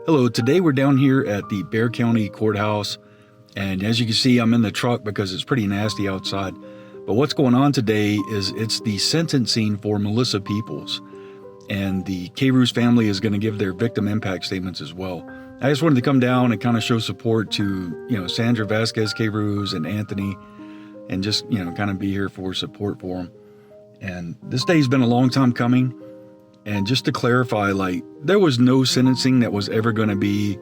Hello, today we're down here at the Bexar County Courthouse, and as you can see, I'm in the truck because it's pretty nasty outside. But what's going on today is it's the sentencing for Melissa Peoples, and the Kayruz family is going to give their victim impact statements as well. I just wanted to come down and kind of show support to, Sandra Vasquez Kayruz and Anthony, and just, kind of be here for support for them. And this day's been a long time coming. And just to clarify, there was no sentencing that was ever going to be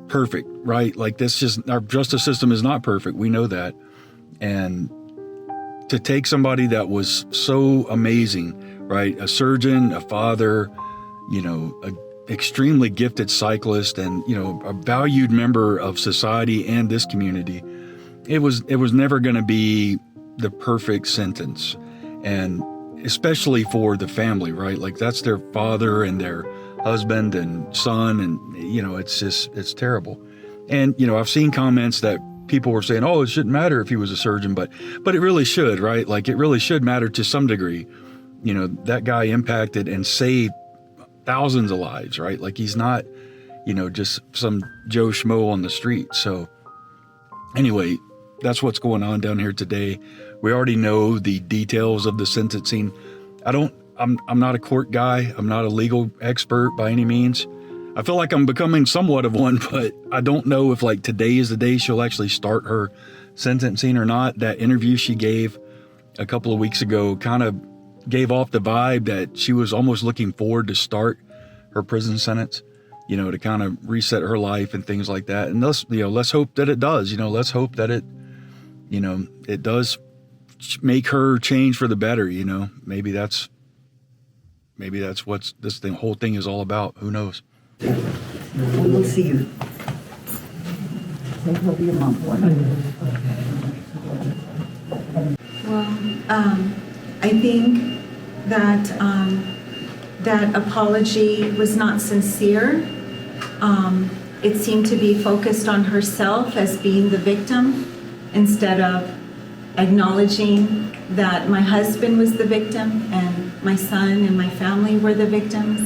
perfect, right? Our justice system is not perfect. We know that. And to take somebody that was so amazing, right? A surgeon, a father, a extremely gifted cyclist, and, a valued member of society and this community, it was never going to be the perfect sentence. And especially for the family, right? That's their father and their husband and son, and it's terrible. And I've seen comments that people were saying, "Oh, it shouldn't matter if he was a surgeon," but it really should, right? It really should matter to some degree. That guy impacted and saved thousands of lives, right? He's not, just some Joe Schmo on the street. So anyway, that's what's going on down here today. We already know the details of the sentencing. I'm not a court guy. I'm not a legal expert by any means. I feel like I'm becoming somewhat of one, but I don't know if today is the day she'll actually start her sentencing or not. That interview she gave a couple of weeks ago kind of gave off the vibe that she was almost looking forward to start her prison sentence, to kind of reset her life and things like that. And let's hope that it does. Let's hope that it does make her change for the better. Maybe that's what whole thing is all about. Who knows? We'll see you. He'll be a month. Well, I think that that apology was not sincere. It seemed to be focused on herself as being the victim instead of acknowledging that my husband was the victim and my son and my family were the victims.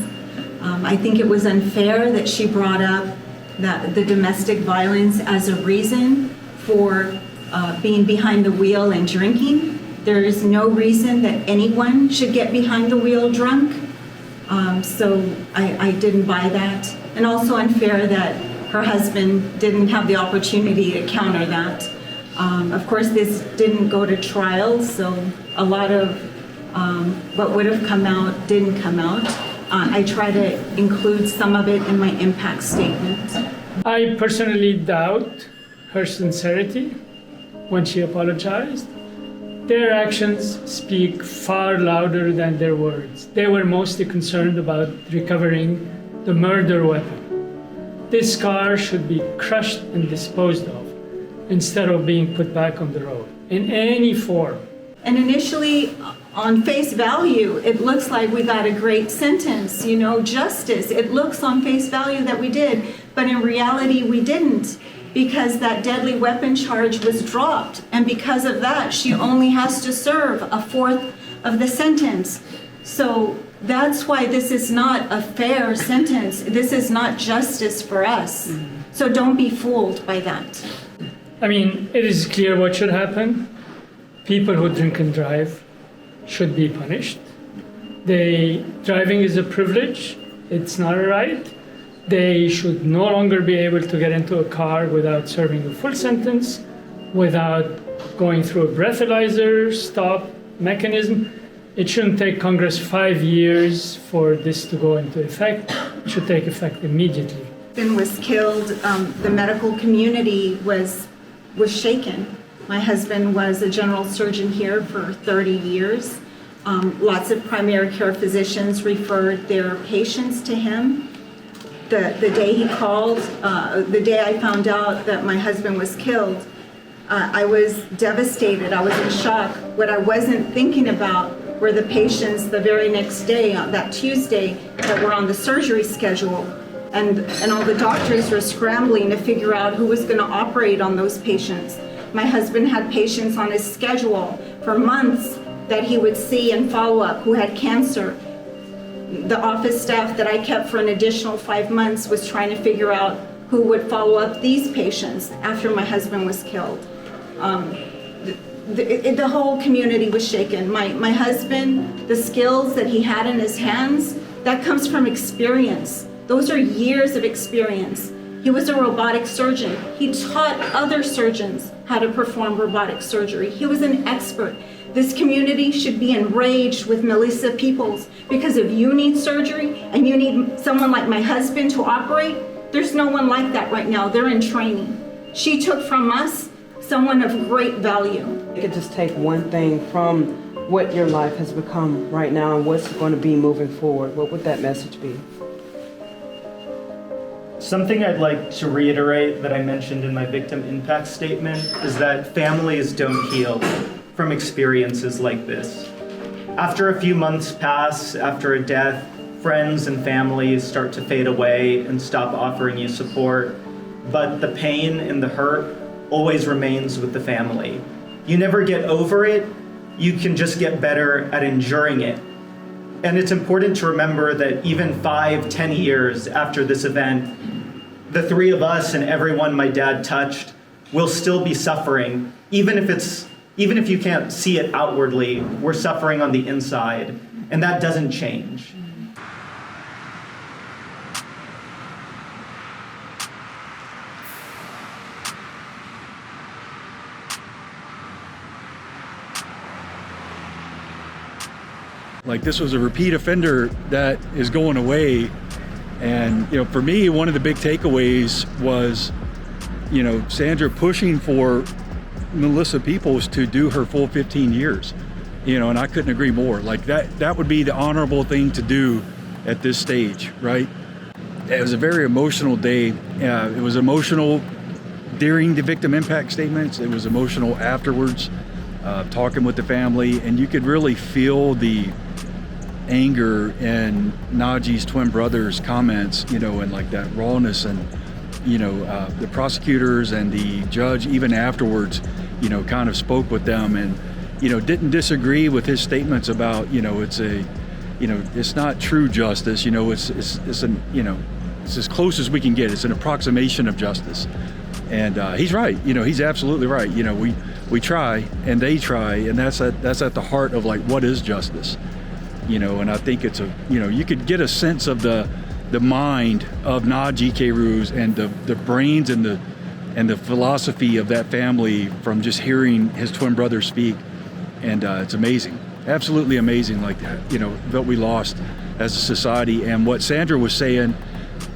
I think it was unfair that she brought up the domestic violence as a reason for being behind the wheel and drinking. There is no reason that anyone should get behind the wheel drunk. So I didn't buy that. And also unfair that her husband didn't have the opportunity to counter that. Of course, this didn't go to trial, so a lot of what would have come out didn't come out. I try to include some of it in my impact statement. I personally doubt her sincerity when she apologized. Their actions speak far louder than their words. They were mostly concerned about recovering the murder weapon. This car should be crushed and disposed of instead of being put back on the road in any form. And initially, on face value, it looks like we got a great sentence, justice. It looks on face value that we did, but in reality, we didn't, because that deadly weapon charge was dropped. And because of that, she only has to serve a fourth of the sentence. So that's why this is not a fair sentence. This is not justice for us. So don't be fooled by that. It is clear what should happen. People who drink and drive should be punished. Driving is a privilege. It's not a right. They should no longer be able to get into a car without serving a full sentence, without going through a breathalyzer stop mechanism. It shouldn't take Congress 5 years for this to go into effect. It should take effect immediately. Ben was killed. The medical community was shaken. My husband was a general surgeon here for 30 years. Lots of primary care physicians referred their patients to him. The day he called, the day I found out that my husband was killed, I was devastated. I was in shock. What I wasn't thinking about were the patients the very next day, that Tuesday, that were on the surgery schedule. And all the doctors were scrambling to figure out who was going to operate on those patients. My husband had patients on his schedule for months that he would see and follow up who had cancer. The office staff that I kept for an additional 5 months was trying to figure out who would follow up these patients after my husband was killed. The whole community was shaken. My husband, the skills that he had in his hands, that comes from experience. Those are years of experience. He was a robotic surgeon. He taught other surgeons how to perform robotic surgery. He was an expert. This community should be enraged with Melissa Peoples, because if you need surgery and you need someone like my husband to operate, there's no one like that right now. They're in training. She took from us someone of great value. You could just take one thing from what your life has become right now and what's going to be moving forward. What would that message be? Something I'd like to reiterate that I mentioned in my victim impact statement is that families don't heal from experiences like this. After a few months pass, after a death, friends and families start to fade away and stop offering you support, but the pain and the hurt always remains with the family. You never get over it, you can just get better at enduring it. And it's important to remember that even 5-10 years after this event, the three of us and everyone my dad touched will still be suffering, even if you can't see it outwardly, we're suffering on the inside, and that doesn't change. Like, this was a repeat offender that is going away. And, for me, one of the big takeaways was, Sandra pushing for Melissa Peoples to do her full 15 years, and I couldn't agree more. Like, that would be the honorable thing to do at this stage, right? It was a very emotional day. It was emotional during the victim impact statements. It was emotional afterwards, talking with the family, and you could really feel the anger in Naji's twin brother's comments, and like that rawness, and the prosecutors and the judge even afterwards, kind of spoke with them and, didn't disagree with his statements about, it's not true justice, it's as close as we can get. It's an approximation of justice. And he's right, he's absolutely right. We try and they try, and that's at the heart of like, what is justice? And I think it's you could get a sense of the mind of Naji Kayruz and the brains and the philosophy of that family from just hearing his twin brother speak. And it's amazing, absolutely amazing, like that we lost as a society. And what Sandra was saying,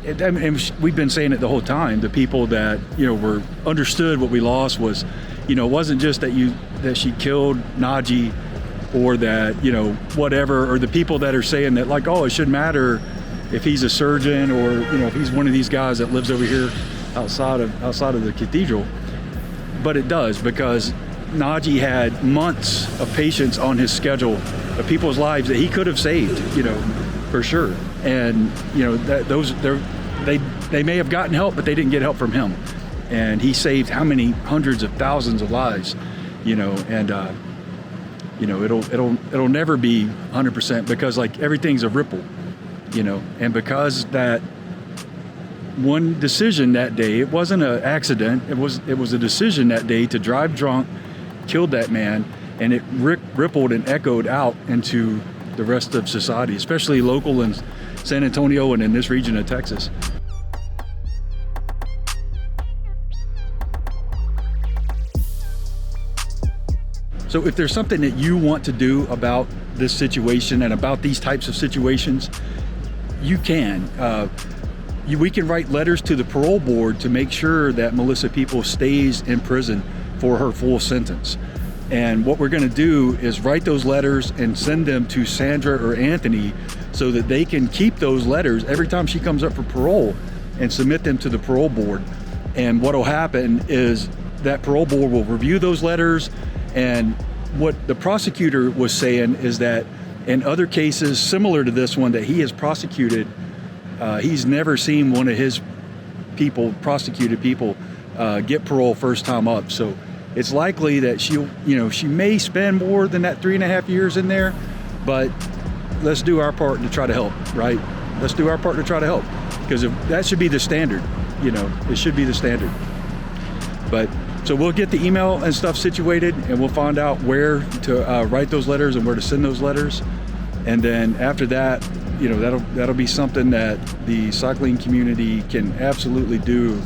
and we've been saying it the whole time, the people that were understood what we lost was, it wasn't just that she killed Naji, or that whatever, or the people that are saying that like, oh, it shouldn't matter if he's a surgeon, or if he's one of these guys that lives over here outside of the cathedral. But it does, because Naji had months of patients on his schedule of people's lives that he could have saved, for sure. And they may have gotten help, but they didn't get help from him. And he saved how many hundreds of thousands of lives, and it'll never be 100%, because like everything's a ripple, and because that one decision that day, it wasn't an accident, it was a decision that day to drive drunk, killed that man, and it rippled and echoed out into the rest of society, especially local in San Antonio and in this region of Texas. So if there's something that you want to do about this situation and about these types of situations, you can. We can write letters to the parole board to make sure that Melissa Peoples stays in prison for her full sentence. And what we're going to do is write those letters and send them to Sandra or Anthony so that they can keep those letters every time she comes up for parole and submit them to the parole board. And what will happen is that parole board will review those letters. And what the prosecutor was saying is that in other cases similar to this one that he has prosecuted, he's never seen one of his prosecuted people, get parole first time up. So it's likely that she may spend more than that 3.5 years in there, but let's do our part to try to help, right? Let's do our part to try to help, because that should be the standard. You know, it should be the standard. But so we'll get the email and stuff situated, and we'll find out where to write those letters and where to send those letters. And then after that, you know, that'll be something that the cycling community can absolutely do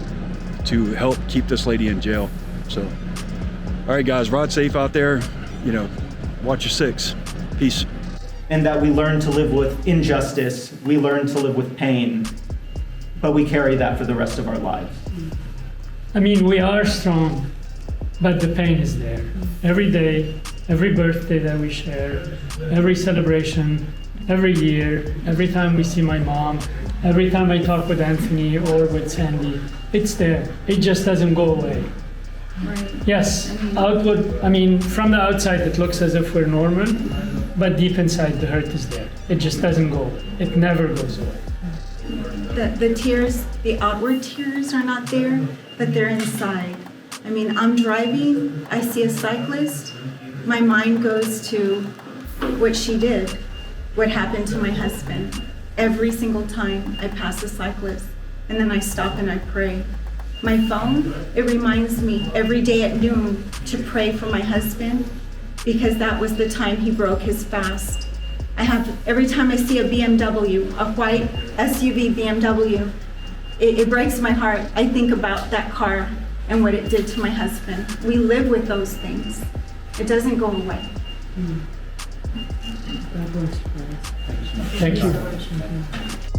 to help keep this lady in jail. So, all right, guys, ride safe out there. You know, watch your six. Peace. And that we learn to live with injustice, we learn to live with pain, but we carry that for the rest of our lives. I mean, we are strong, but the pain is there. Every day, every birthday that we share, every celebration, every year, every time we see my mom, every time I talk with Anthony or with Sandy, it's there. It just doesn't go away. Right. Yes, from the outside it looks as if we're normal, but deep inside the hurt is there. It just doesn't go away. It never goes away. The tears, the outward tears are not there, but they're inside. I mean, I'm driving, I see a cyclist, my mind goes to what she did, what happened to my husband. Every single time I pass a cyclist, and then I stop and I pray. My phone, it reminds me every day at noon to pray for my husband, because that was the time he broke his fast. Every time I see a BMW, a white SUV BMW, it breaks my heart. I think about that car and what it did to my husband. We live with those things. It doesn't go away. Thank you.